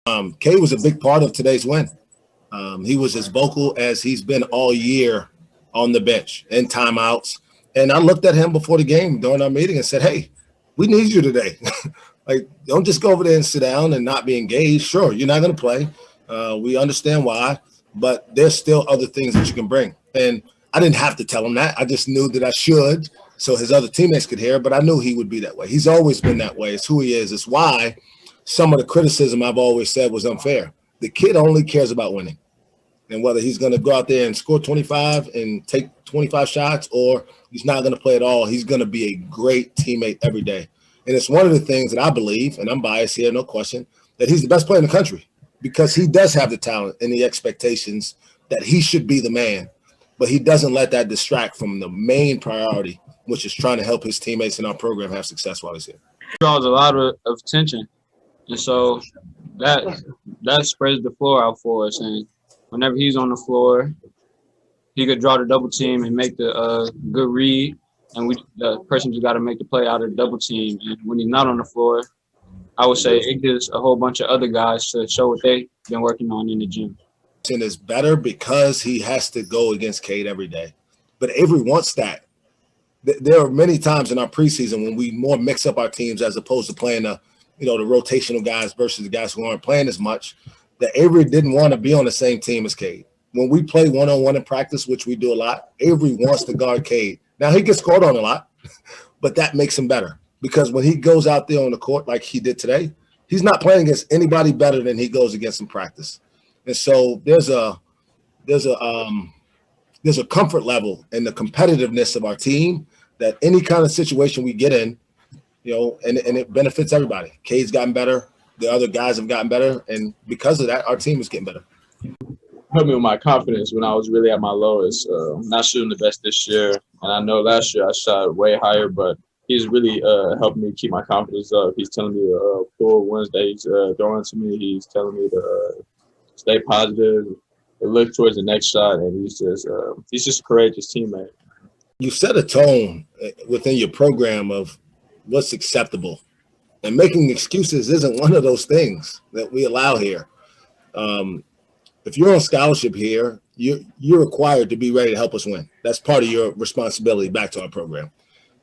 Cade was a big part of today's win. He was as vocal as he's been all year on the bench and timeouts. And I looked at him before the game during our meeting and said, hey, we need you today. Like, don't just go over there and sit down and not be engaged. Sure, you're not going to play. We understand why, but there's still other things that you can bring. And I didn't have to tell him that. I just knew that I should so his other teammates could hear, but I knew he would be that way. He's always been that way. It's who he is. It's why some of the criticism I've always said was unfair. The kid only cares about winning. And whether he's going to go out there and score 25 and take 25 shots or he's not going to play at all, he's going to be a great teammate every day. And it's one of the things that I believe, and I'm biased here, no question, that he's the best player in the country because he does have the talent and the expectations that he should be the man. But he doesn't let that distract from the main priority, which is trying to help his teammates in our program have success while he's here. He draws a lot of attention. And so that spreads the floor out for us. And whenever he's on the floor, he could draw the double team and make the good read. And the person just got to make the play out of the double team. And when he's not on the floor, I would say it gives a whole bunch of other guys to show what they've been working on in the gym. Is better because he has to go against Cade every day. But Avery wants that. There are many times in our preseason when we more mix up our teams as opposed to playing the rotational guys versus the guys who aren't playing as much, that Avery didn't want to be on the same team as Cade. When we play one-on-one in practice, which we do a lot, Avery wants to guard Cade. Now, he gets scored on a lot, but that makes him better because when he goes out there on the court like he did today, he's not playing against anybody better than he goes against in practice. And so there's a comfort level in the competitiveness of our team that any kind of situation we get in, and it benefits everybody. Cade's gotten better. The other guys have gotten better. And because of that, our team is getting better. Helped me with my confidence when I was really at my lowest. Not shooting the best this year. And I know last year I shot way higher, but he's really helping me keep my confidence up. He's telling me to pull Wednesday. He's throwing to me. He's telling me to stay positive, look towards the next shot. And he's just a courageous teammate. You set a tone within your program of what's acceptable. And making excuses isn't one of those things that we allow here. If you're on scholarship here, you're required to be ready to help us win. That's part of your responsibility back to our program.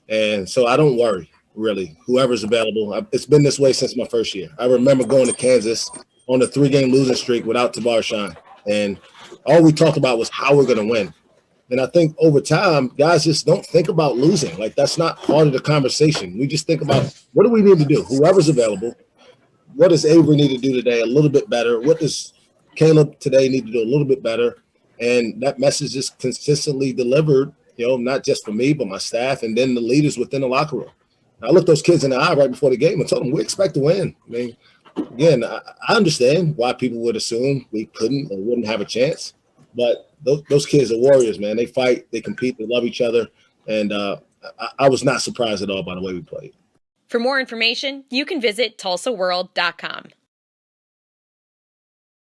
And so I don't worry, really, whoever's available. It's been this way since my first year. I remember going to Kansas on a 3-game losing streak without Tabar Shine. And all we talked about was how we're going to win. And I think over time, guys just don't think about losing. Like, that's not part of the conversation. We just think about what do we need to do? Whoever's available. What does Avery need to do today a little bit better? What does Caleb today need to do a little bit better? And that message is consistently delivered, not just for me, but my staff and then the leaders within the locker room. I looked those kids in the eye right before the game and told them we expect to win. I mean, again, I understand why people would assume we couldn't or wouldn't have a chance. But those kids are warriors, man. They fight, they compete, they love each other. And I was not surprised at all by the way we played. For more information, you can visit TulsaWorld.com.